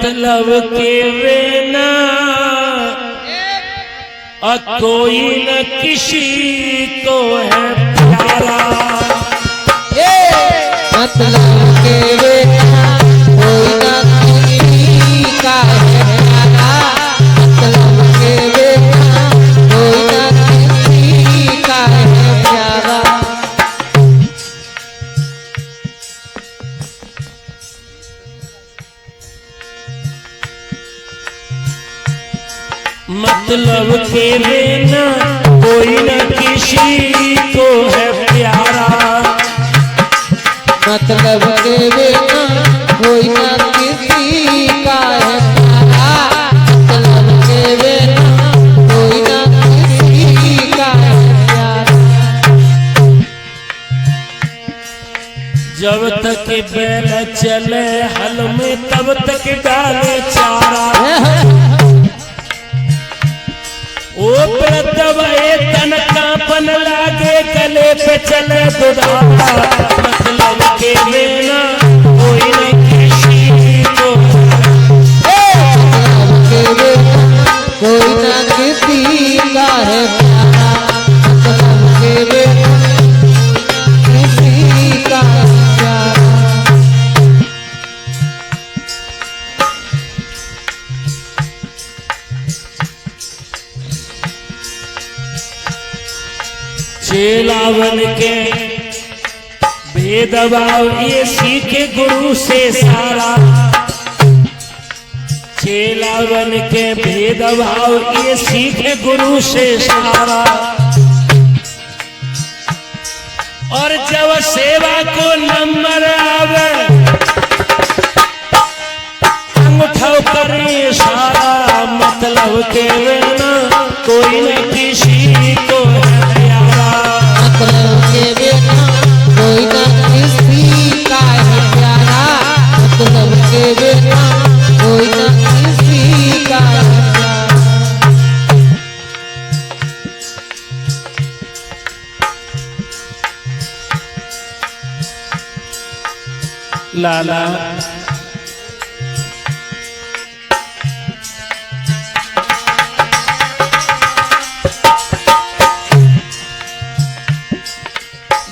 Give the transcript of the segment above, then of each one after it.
मतलब के बिना कोई न किसी को है प्यारा, मतलब के बिना कोई न किसी का है प्यारा, मतलब के बिना कोई न किसी का है प्यारा। मतलब के बिना कोई न किसी को है प्यारा, मतलब के बिना कोई न किसी का है प्यारा, मतलब के बिना कोई न किसी का है प्यारा। जब तक बैल चले हल में तब तक डाले चारा, ओ दबाए तन कांपन लागे गले पे चले दुधारा, मतलब के बिना कोई न किसी को, मतलब के बिना कोई न किसी का है प्यारा, मतलब के बिना किसी का है प्यारा। चेलावन के भेदभाव ये सीखे गुरु से सारा, चेलावन के भेदभाव ये सीखे गुरु से सारा, और जब सेवा को नंबर आवे अंगूठा पर इशारा, मतलब के बिना कोई न किसी को है प्यारा, मतलब के बिना कोई न किसी का है प्यारा, मतलब के बिना कोई न किसी का है प्यारा। लाला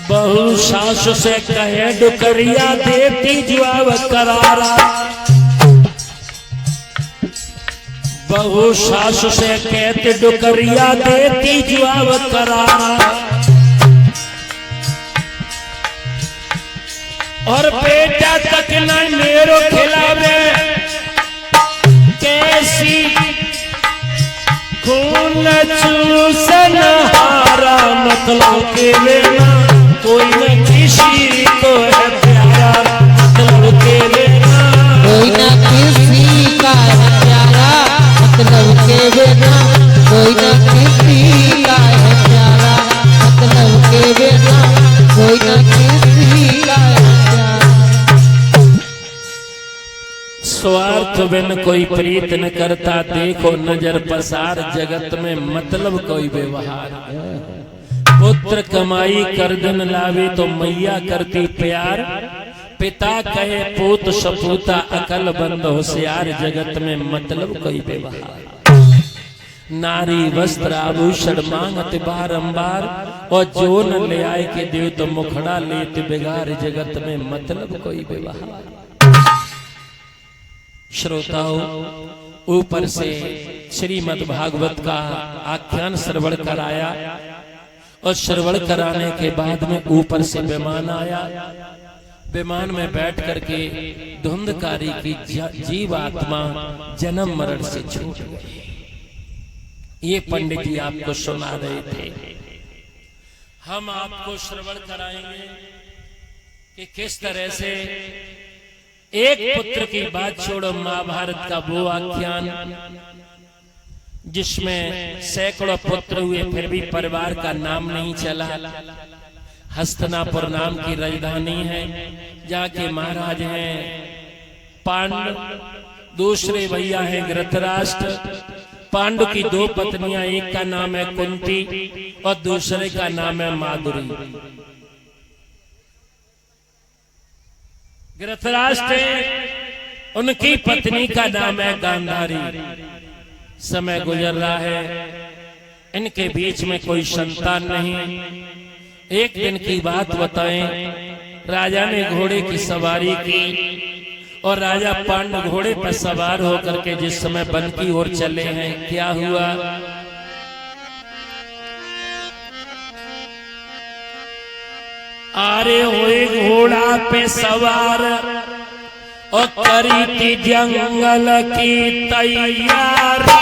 बहु सासु से कहे डुकरिया देती जवाब करारा, बहु सासु से कहते डुकरिया देती जवाब करारा, और बेटा तक न मेरो खिलावे कैसी खून चूसन हारा, मतलब के बिना कोई न किसी को है प्यारा, मतलब के बिना कोई न किसी का है प्यारा, मतलब के बिना कोई न किसी का है प्यारा, मतलब के बिना कोई न किसी का है प्यारा। स्वार्थ बिन कोई प्रीत न करता, देखो नजर पसार जगत में मतलब कोई व्यवहार, पुत्र कमाई कर दिन लावे तो मैया करती प्यार, पिता कहे पूत सपूता अकल बंद होशियार, जगत में मतलब कोई व्यवहार, नारी वस्त्र आभूषण मांगत बारंबार, और जो न ले आए के देव तो मुखड़ा लेते बिगाड़, जगत में मतलब कोई व्यवहार। श्रोताओं, ऊपर से श्रीमद् भागवत का आख्यान श्रवण कराया, और श्रवण कराने के बाद में ऊपर से विमान आया, विमान में बैठ करके धुंधकारी की जीवात्मा जन्म मरण से छूट गई। ये पंडित जी आपको सुना रहे थे, हम आपको श्रवण कराएंगे कि किस तरह से एक पुत्र की बात छोड़ो, महाभारत का वो आख्यान जिसमें सैकड़ों पुत्र हुए फिर भी परिवार का नाम नहीं चला। हस्तिनापुर नाम की राजधानी है, जहाँ के महाराज हैं पांडु, दूसरे भैया हैं धृतराष्ट्र। पांडु की दो पत्नियां, एक का नाम है कुंती और दूसरे का नाम है माधुरी। धृतराष्ट्र उनकी पत्नी का नाम है गांधारी। समय गुजर रहा है, इनके बीच में कोई संतान नहीं। एक दिन की बात बताएं, राजा ने घोड़े की सवारी की और राजा पांडु घोड़े पर सवार होकर के जिस समय वन की ओर चले हैं, क्या हुआ? आरे हुए घोड़ा पे सवार और करी थी जंगल की तैयारी।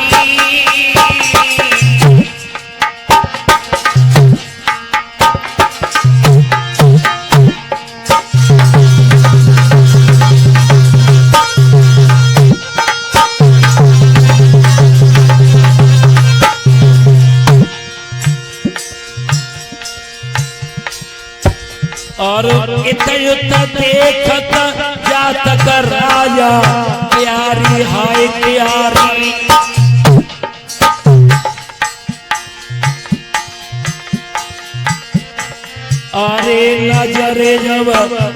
और इतना देखत जात कर राजा, प्यारी हाय प्यारी। अरे नजरे जब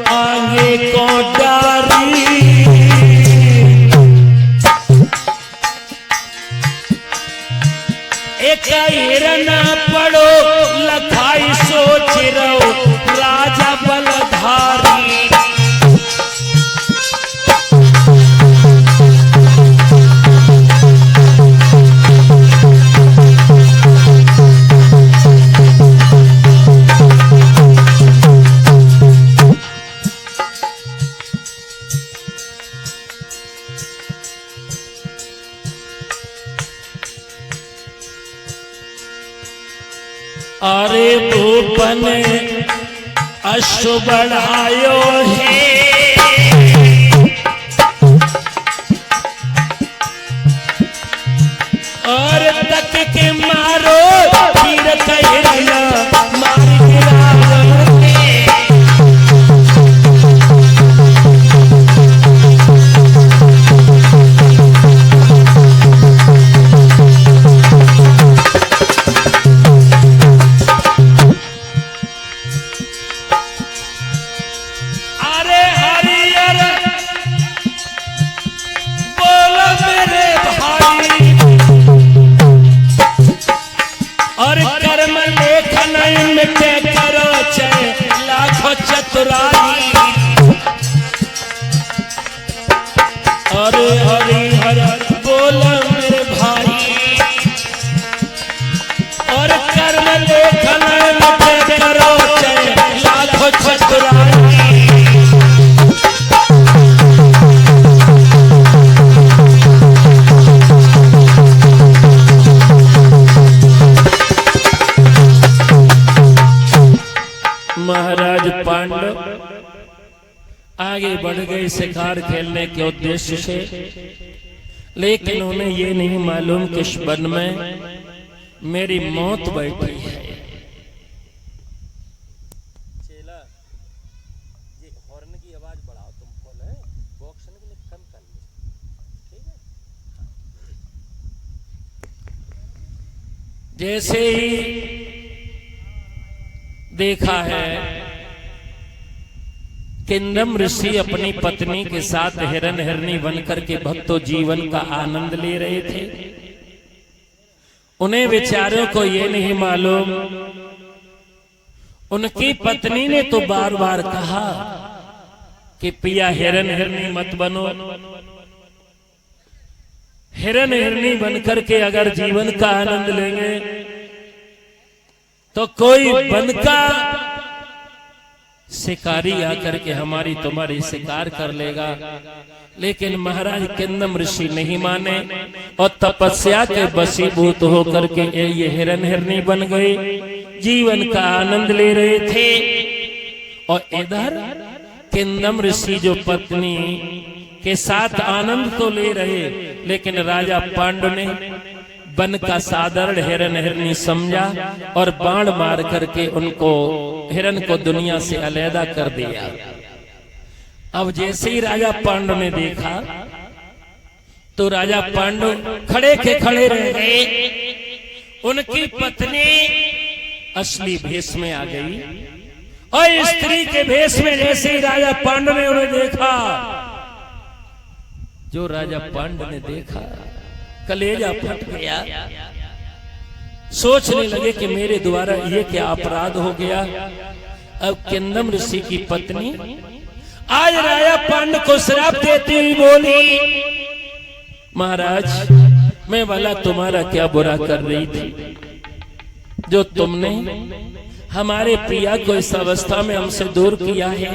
आगे को डारी, एक हिरन पड़ो लखाई सोच रहो राजा बलधारी। अरे भूपन अश्व बढ़ायो है, और तक के मारो तीर कहरिया मार गिरायो है। अरे हरि हर बोल मेरे भाई, और कर्म लेखन में करो लाखों चतुराई। महाराज पांडव आगे बढ़ गए शिकार खेलने के उद्देश्य से, लेकिन उन्हें ये नहीं मालूम कि इस वन में मेरी मौत बैठी है। चेला, ये हॉर्न की आवाज बढ़ाओ, तुम फुल है बॉक्स के लिए कम कर लो, ठीक है। जैसे ही देखा है किंदम ऋषि अपनी पत्नी के साथ हिरन हिरनी बनकर के भक्तों जीवन का आनंद ले रहे थे। उन्हें बेचारों को ये नहीं मालूम, उनकी पत्नी ने तो बार बार कहा कि पिया हिरन हिरनी मत बनो। हिरन हिरनी बनकर के अगर जीवन का आनंद लेंगे तो कोई वन का शिकारी आकर के हमारी तुम्हारी शिकार कर लेगा। लेकिन महाराज किंदम ऋषि नहीं माने और तपस्या के वशीभूत होकर के ये हिरन हिरनी बन गए, जीवन का आनंद ले रहे थे। और इधर किंदम ऋषि जो पत्नी के साथ आनंद तो ले रहे, लेकिन राजा पांडु ने वन का साधारण हिरन हिरनी समझा और बाण मार करके उनको हिरन को दुनिया से अलहदा कर दिया। अब जैसे ही राजा पांडु ने देखा तो राजा पांडु खड़े के खड़े रह गए। उनकी पत्नी असली भेष में आ गई और स्त्री के भेष में जैसे ही राजा पांडु ने उन्हें देखा जो राजा पांड ने देखा कलेजा फट गया। सोचने लगे कि मेरे द्वारा ये क्या अपराध हो गया। अब किंदम ऋषि की पत्नी आज राजा पांड को श्राप देती हुई बोली, महाराज मैं भला तुम्हारा क्या बुरा कर रही थी जो तुमने हमारे प्रिया को इस अवस्था में हमसे दूर किया है।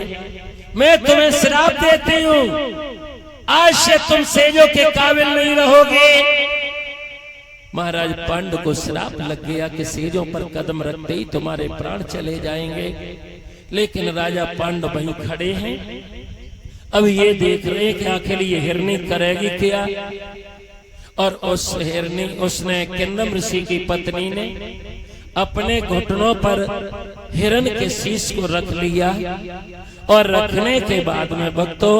मैं तुम्हें श्राप देती हूँ, आज से तुम सेजों के काबिल नहीं रहोगे। महाराज पांडु को श्राप लग गया कि सेजों पर कदम रखते ही तुम्हारे प्राण चले जाएंगे। लेकिन राजा पांडु वहीं खड़े हैं। अब ये देख रहे हैं कि आखिर ये हिरनी करेगी क्या। और उस हिरनी उसने किंदम ऋषि की पत्नी ने अपने घुटनों पर हिरण के शीश को रख लिया। और रखने के बाद में भक्तों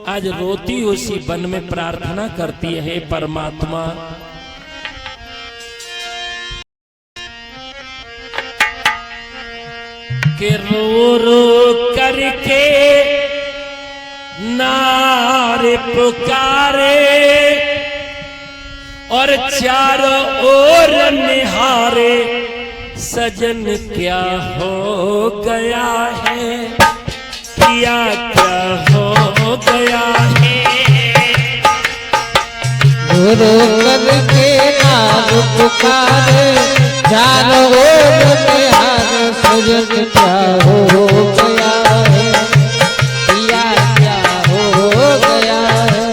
आज रोती उसी वन में प्रार्थना करती है, परमात्मा के रो रो करके नारे पुकारे और चारों ओर निहारे, सजन क्या हो गया है, पिया क्या हो गया है। गुरु करके नाम पुकारे चारों ओर निहारे, सजन क्या हो गया है, पिया क्या हो गया है।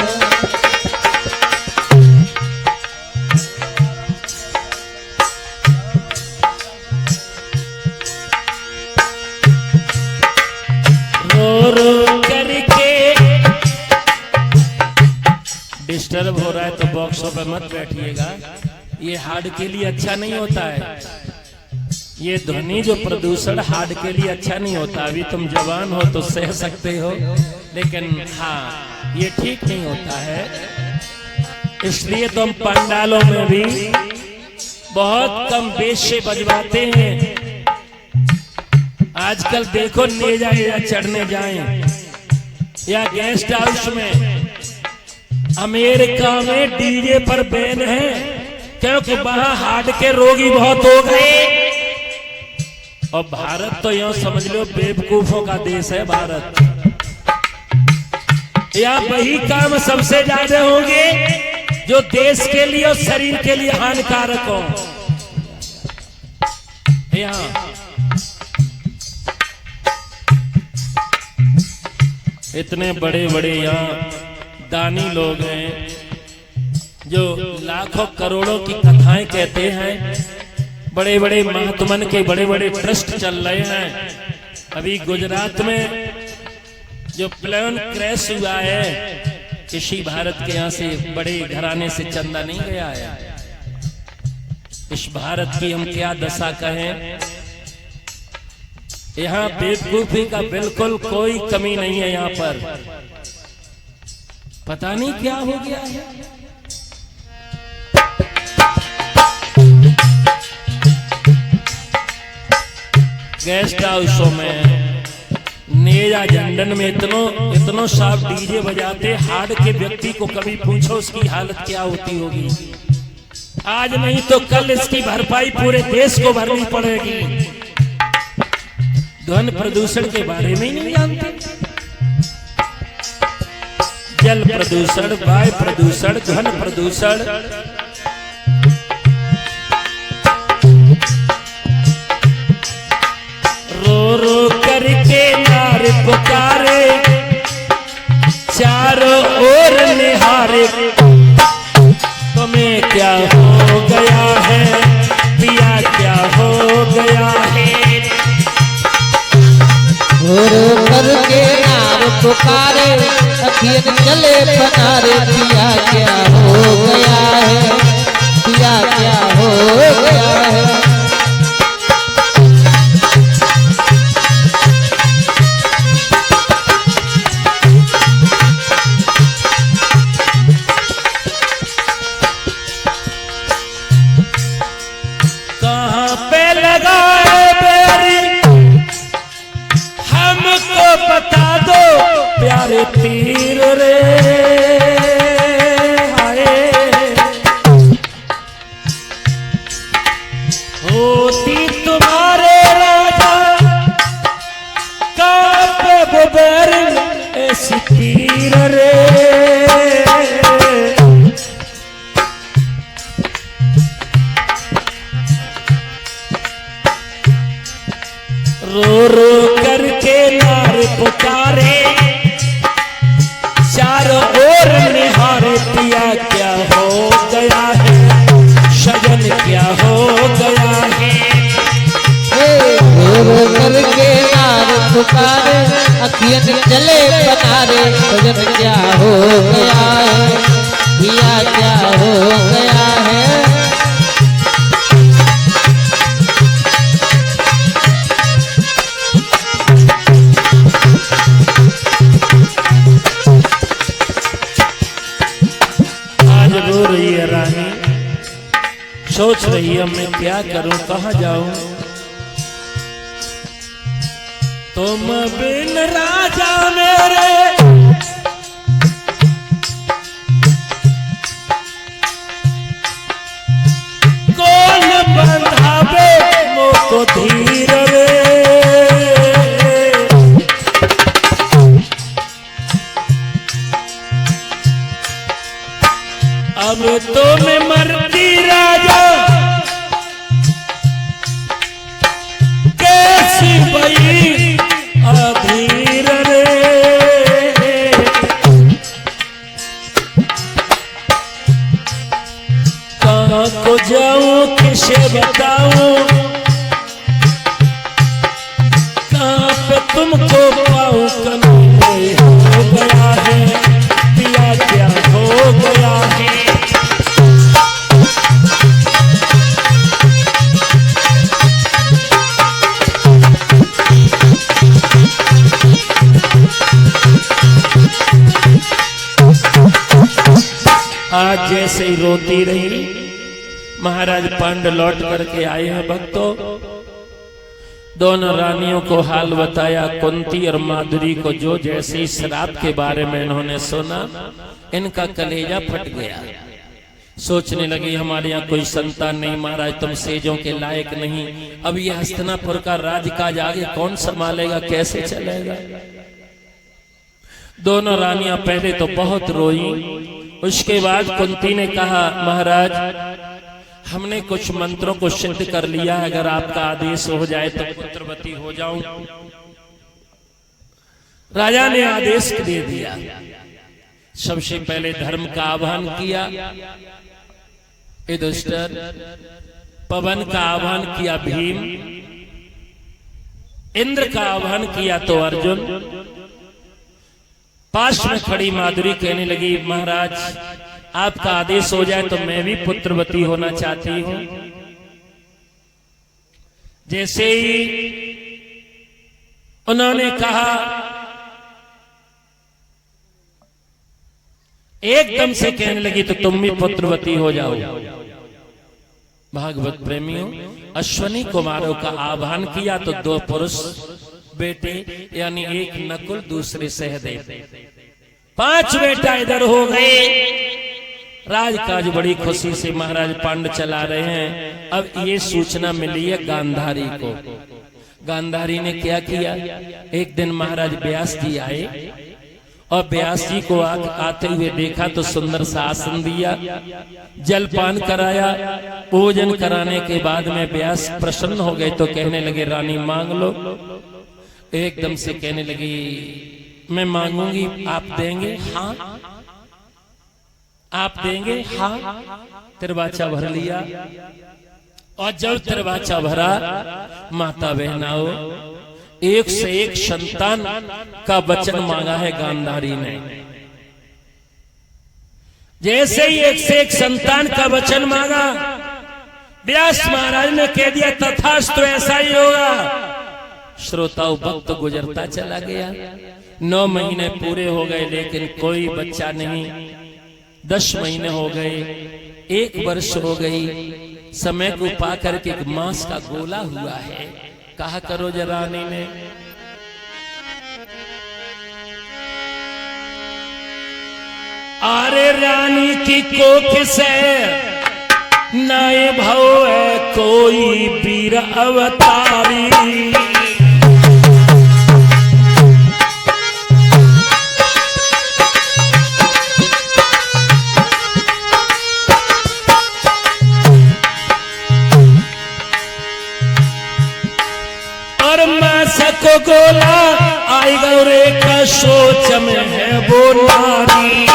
रो रो करके डिस्टर्ब हो रहा है तो बॉक्सों पे मत बैठिएगा, ये हार्ट के लिए अच्छा नहीं होता है। ये ध्वनि जो प्रदूषण हार्ट के लिए अच्छा नहीं होता। अभी तुम जवान हो तो सह सकते हो, लेकिन हाँ ये ठीक नहीं होता है। इसलिए तो हम पंडालों में भी बहुत कम बेस से बजवाते हैं। आजकल देखो नेजा या चढ़ने जाएं या गेस्ट हाउस में, अमेरिका में डीजे पर बैन है क्योंकि वहां हार्ट के रोगी बहुत हो गए। और भारत तो यूं समझ लो बेवकूफों का देश है भारत। या वही काम सबसे ज्यादा होंगे जो देश के लिए और शरीर के लिए हानिकारक हो। यहाँ इतने बड़े बड़े यहाँ दानी लोग हैं जो लाखों करोड़ों की कथाएं कहते हैं। बड़े बड़े महात्मन के बड़े बड़े ट्रस्ट चल रहे हैं। अभी गुजरात में जो प्लेन क्रैश हुआ है, किसी भारत के यहाँ से बड़े घराने से चंदा नहीं गया है। इस भारत की हम क्या दशा कहें। यहाँ बेवकूफी का बिल्कुल कोई कमी नहीं है। यहाँ पर पता नहीं क्या हो गया है। गेस्ट हाउसों में नेजा जंडन में इतनो साफ डीजे बजाते, हार्ट के व्यक्ति को कभी पूछो उसकी हालत क्या होती होगी। आज नहीं तो कल इसकी भरपाई पूरे देश को भरनी पड़ेगी। ध्वनि प्रदूषण के बारे में ही नहीं जानते। जल प्रदूषण, वायु प्रदूषण, ध्वनि प्रदूषण। रो रो करके नारे पुकारे, चारों ओर निहारे, तुम्हें क्या हो गया है, पिया क्या हो गया है। गुरु करके नाम पुकारे, अखियन चले बनारे, पिया क्या हो गया है, पिया क्या हो गया है। कहाँ पे लगाए बेरी हमको बता दो प्यारे तीर रे। पियन चले बनारे भजन क्या हो गया है पिया क्या हो गया है। आज रो रही है रानी, सोच रही है मैं क्या करूं, कहां जाऊं। तुम बिन राजा मेरे कौन बंधावे मोको धीर रे। अब तो मैं मरती राजा कैसी भई अधीर रे। कहाँ को जाऊं किसे बताऊं, कहाँ पे तुमको पाऊं। कन्हैया हो गया है पिया क्या हो गया है। आज जैसे ही रोती रही महाराज पांडु लौट करके आए हैं भक्तों। दोनों रानियों को हाल बताया, कुंती और माधुरी को। जो जैसे ही श्राप के बारे में इन्होंने सुना इनका कलेजा फट गया। सोचने लगी हमारे यहाँ कोई संतान नहीं, महाराज तुम सेजों के लायक नहीं। अब ये हस्तिनापुर का राजकाज आगे कौन संभालेगा, कैसे चलेगा। दोनों रानियां पहले तो बहुत रोई। उसके बाद कुंती ने कहा महाराज हमने कुछ मंत्रों को सिद्ध कर लिया, अगर आपका आदेश हो जाए तो पुत्रवती हो जाऊं। राजा ने आदेश दे दिया। सबसे पहले धर्म का आह्वान किया युधिष्ठिर, पवन का आह्वान किया भीम, इंद्र का आह्वान किया तो अर्जुन। पास में खड़ी माधुरी कहने लगी महाराज आपका आदेश हो जाए तो मैं भी पुत्रवती होना चाहती हूं। जैसे ही उन्होंने कहा एकदम से कहने लगी तो तुम भी पुत्रवती हो जाओ। भागवत प्रेमियों, अश्वनी कुमारों का आह्वान किया तो दो पुरुष बेटे यानी एक नकुल दूसरे सहदेव, 5 बेटा इधर हो गए। राजकाज बड़ी खुशी से महाराज पांडु चला रहे हैं। अब ये सूचना मिली है गांधारी को। गांधारी ने क्या किया, एक दिन महाराज व्यास जी आए और व्यास जी को आते हुए देखा तो सुंदर सा आसन दिया, जलपान कराया। भोजन कराने के बाद में व्यास प्रसन्न हो गए तो कहने लगे रानी मांग लो। एकदम से कहने लगी मैं मांगूंगी, आप देंगे? हाँ। आप देंगे? हाँ। तिरबाचा भर लिया और जब तिरबाचा भरा माता बहनाओ एक से एक संतान का वचन मांगा है गांधारी ने। जैसे ही एक से एक संतान का वचन मांगा व्यास महाराज ने कह दिया तथास्तु ऐसा ही होगा। श्रोताओं वक्त गुजरता चला गया, 9 महीने पूरे हो गए लेकिन कोई बच्चा नहीं। 10 महीने हो गए, 1 वर्ष हो गई। समय को पा करके एक मांस का गोला हुआ है। कहा करो जरा रानी ने, अरे रानी की कोख से नाए भाव है कोई वीर अवतारी। को गोला आई गौरे का सोच में है वो नारी।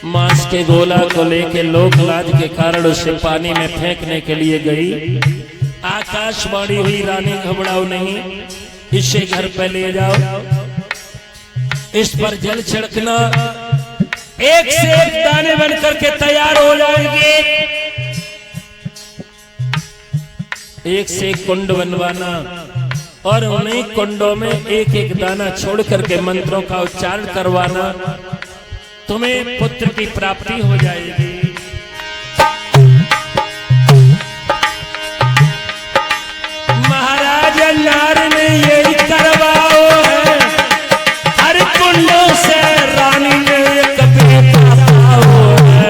मांस के गोला को लेके लोक लाज के कारण उसे पानी में फेंकने के लिए गई। आकाशवाणी हुई रानी घबराओ नहीं, इसे घर पे ले जाओ, इस पर जल छिड़कना, एक से एक दाने बन करके तैयार हो जाएंगे। एक से एक कुंड बनवाना और उन्हीं कुंडों में एक एक दाना छोड़ करके मंत्रों का उच्चारण करवाना, तुम्हें पुत्र की प्राप्ति हो जाएगी। महाराज नार ने यही करवाओ है, हर कुंडों से रानी ने एक बेटा पाओ है।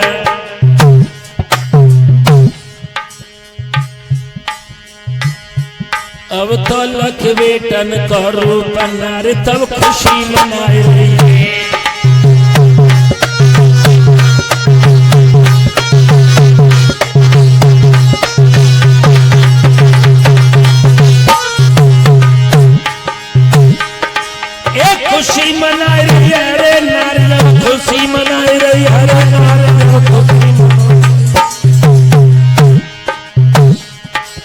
अब तो लख बेटन का रूप नार तब खुशी मनाए रही है। खुशी मनाई रही है रे नारियल, खुशी मनाई रही है रे नारियल, खुशी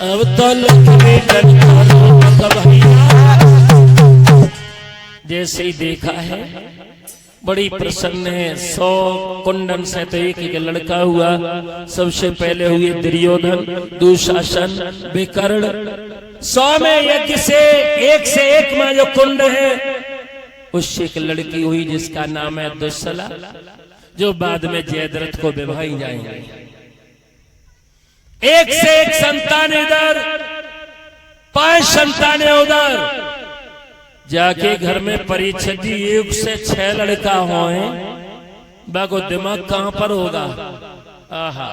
अब तो लक्ष्मी जैसे ही देखा है बड़ी प्रसन्न है। 100 कुंडन से तो एक एक लड़का हुआ। सबसे पहले हुए दुर्योधन, दुशासन, विकर्ण। 100 में यज्ञ से एक में जो कुंड है उससे एक लड़की हुई जिसका नाम है दुस्सला, जो बाद में जयद्रथ को विवाही जाएंगे। एक से एक संतान इधर, 5 संतानें उधर। जाके घर में परीक्षा दी, 1 से 6 लड़का होए, बाको दिमाग कहां पर होगा। आहा,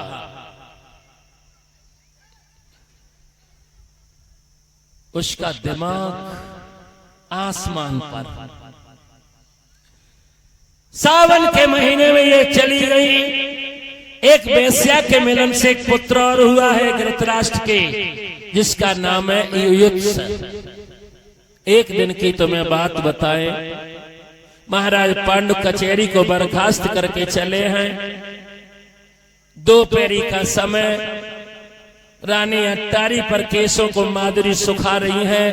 उसका दिमाग आसमान पर। सावन के महीने में ये चली गई। एक वेश्या के मिलन से एक पुत्र और हुआ है धृतराष्ट्र के, जिसका नाम है युयुत्स। एक दिन की तुम्हें बात बताएं, महाराज पांडु कचहरी को बर्खास्त करके चले हैं। दोपहरी का समय, रानी अट्टारी पर केसों को माधुरी सुखा रही है।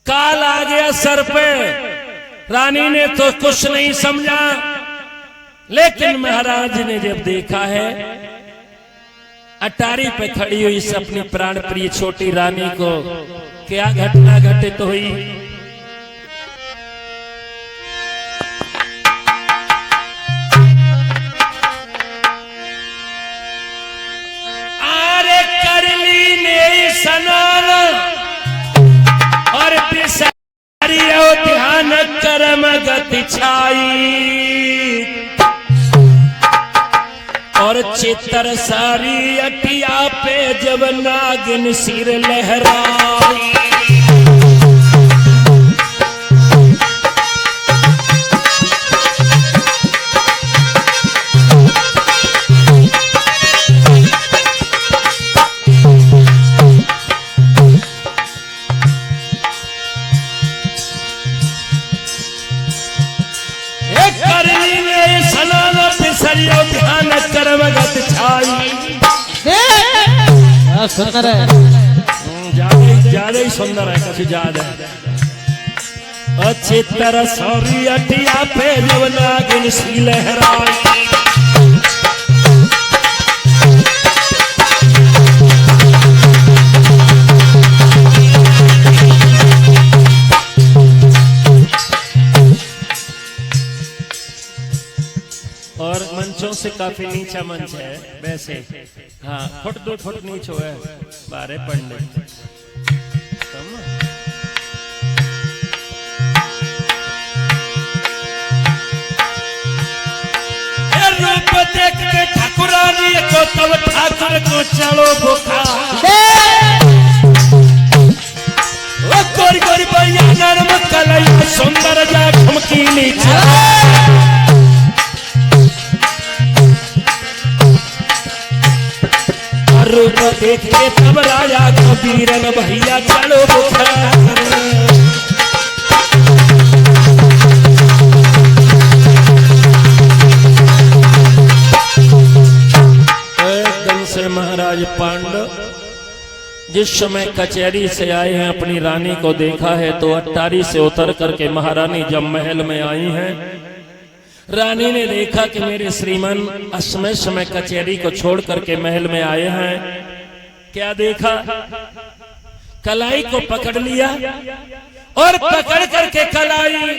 काल आ गया सर पे। रानी ने तो कुछ नहीं समझा, लेकिन महाराज ने जब देखा है अटारी पे खड़ी हुई इस अपनी प्राण प्रिय छोटी रानी को, क्या घटना घटित हुई। अरे करली ने स्नान और ध्यान कर्म गति छाई, और चित्र सारी अटिया पे जब नागिन सिर लहराई। ध्यान कर्मगत छाई। सुंदर है, ज्यादा ही सुंदर है, काफी ज्यादा है। अच्छी तरह सौरी अटिया पे जब नागिन सी लहराई। और मंचों से काफी नीचा मंच है वैसे, हाँ 1-2 फुट नीचो है। बारे पंडित रूप देख के ठाकुरानी को तब ठाकुर को चलो बुखार। गोरी गोरी भैया नरम कलैया सुंदर जा ठुमकी नीचे। रूप देख के तब राजा कबीरन भैया चलो बुखार। एकदम से महाराज पांडव जिस समय कचहरी से आए हैं अपनी रानी को देखा है तो अट्टारी से उतर करके महारानी जब महल में आई हैं, रानी ने देखा कि मेरे श्रीमान असमय समय कचहरी को छोड़ करके महल में आए हैं। क्या देखा? कलाई को पकड़ लिया और पकड़ करके कलाई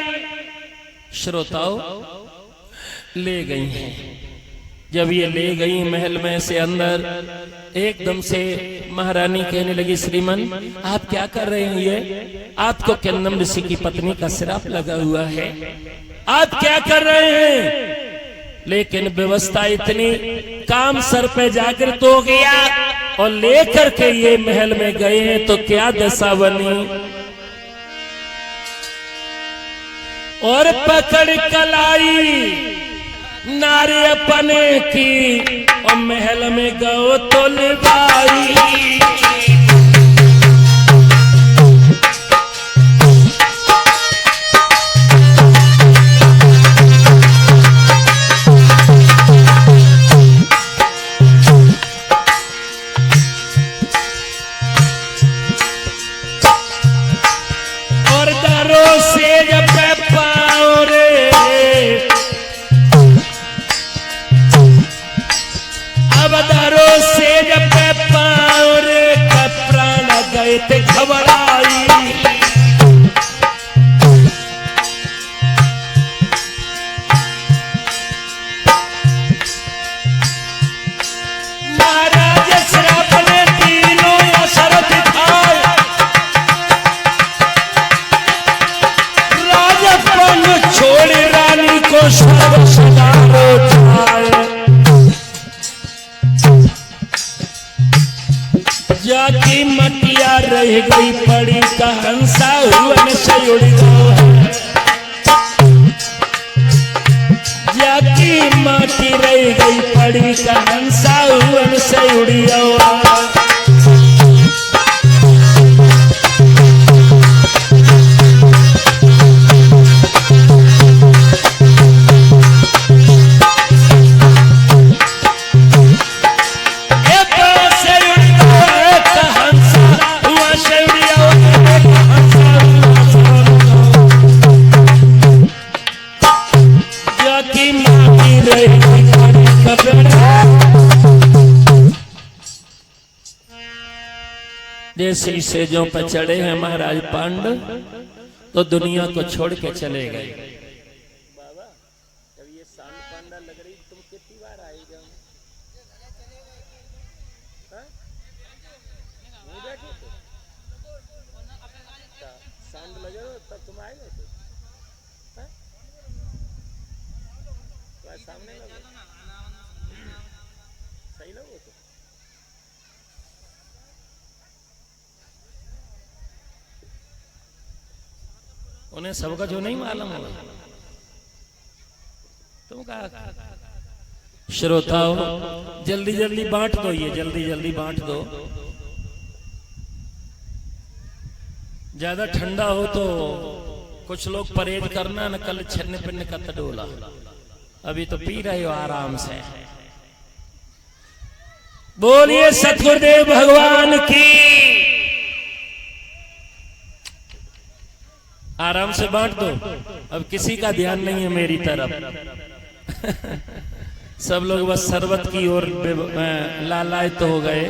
श्रोताओं ले गई हैं। जब ये ले गई महल में से अंदर, एकदम से महारानी कहने लगी, श्रीमान आप क्या कर रहे हैं? ये आपको कंदम ऋषि की पत्नी का श्राप लगा हुआ है, आप क्या कर रहे हैं? लेकिन व्यवस्था इतनी, काम सर पे जागृत हो गया और लेकर के ये महल में गए हैं तो क्या दशा बनी। और पकड़ कलाई नारे अपने की और महल में गो तो लिबाई। और दरो से जब पाओ रे, अब दरो से जब पाओ रे, प्राण गए थे घबराई। महाराज श्राप ने तीनों असर दिखाए, राजपन छोड़ रानी को सर्व सदारो छाए। जाकी मटिया रह गई पड़ी का हंसा हुआ से उड़ गया। जाकी माटी रह गई पड़ी का हंसा हुआ से उड़ गया। जैसे ही सेजों पर चढ़े हैं महाराज पांडु तो दुनिया को छोड़ के चले गए। बाबा जब ये सांड पांडा लग रही तुम कितनी बार आई जाओ? सांड लगे हो तब तुम आए गए थे? सामने लगे सही लोगो तो उन्हें सबका जो नहीं मालूम होगा तुम कहा। श्रोताओ जल्दी जल्दी बांट दो, ये जल्दी जल्दी बांट दो। ज्यादा ठंडा हो तो कुछ लोग परहेज करना न, कल छन्ने पिन्ने का तडोला। अभी तो पी रहे हो आराम से। बोलिए सतगुरुदेव भगवान की। आराम से बांट दो, अब किसी का ध्यान नहीं है मेरी तरफ। सब लोग बस शरबत की ओर लालायित हो गए।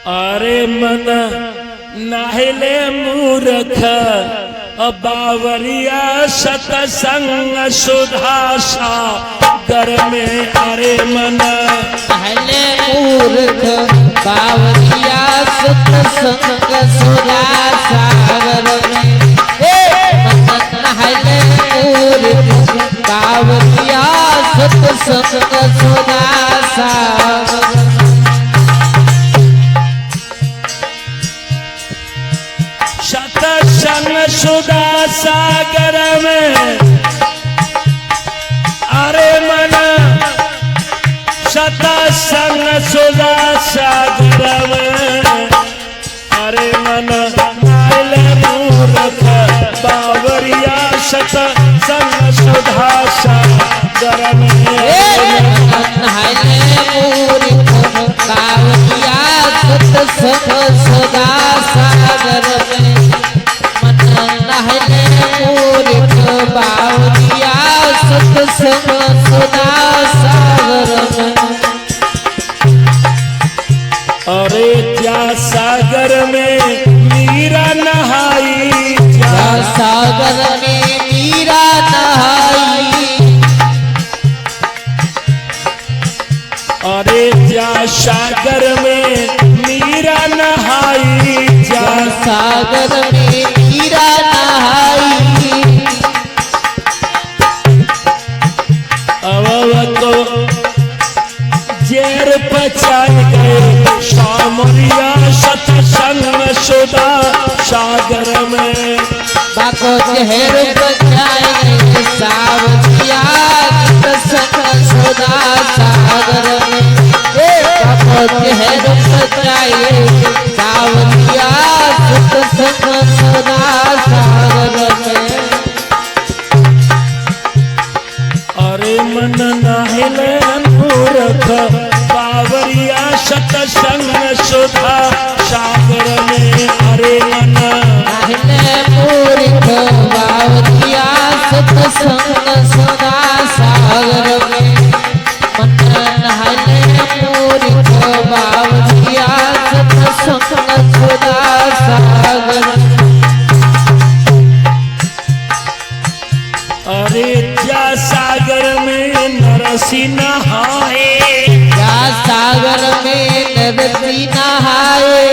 अरे मन नाहिले मूर्ख बावरिया सतसंग सुधासा घर में। अरे मन नाहिले मूर्ख बावरिया सतसंग सुधासा घर में। नाहिले मूर्ख बावरिया सतसंग सुधासा सतसंग सुधा सागर में। अरे मन सतसंग सुधा सागर में। अरे मन नाहिले मूर्ख बावरिया सतसंग सुधा सागर में। नाहिले सागर में मीरा नहाई। अरे जा सागर में मीरा नहाई, जा सागर में मीरा नहाई। अब तो जेर पचाए गए सामरिया सतसंग सुधा सागर में। बाको जहर बचाए सावरिया सतसंग सुधा सागर में। बाको जहर बचाए सावरिया सतसंग सुधा सागर में। अरे मन नाहिले मूर्ख बावरिया सतसंग सुधा सागर में। अरे मन नाहिले मूर्ख बावरिया सतसंग सुधा सागर में। मन नाहिले मूर्ख बावरिया सतसंग सुधा सागर में। अरे जा सागर में नरसी नहाए, जा सागर में नरसी नहाए।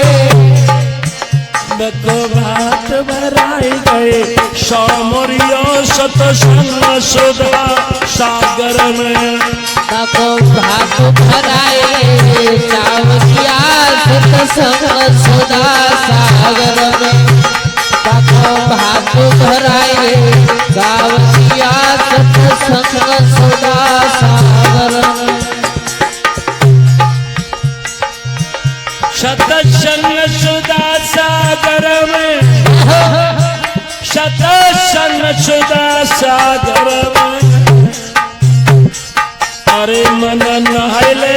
बको भात भराए गए सामरिया सतसंग सुधा सागर में। बाको भात भराए सावरिया सतसंग सुधा सागर में। बाको भात भराए सावरिया सतसंग सुधा सागर में। सतसंग सुधा सागर में, सतसंग सुधा सागर में। अरे मन नहले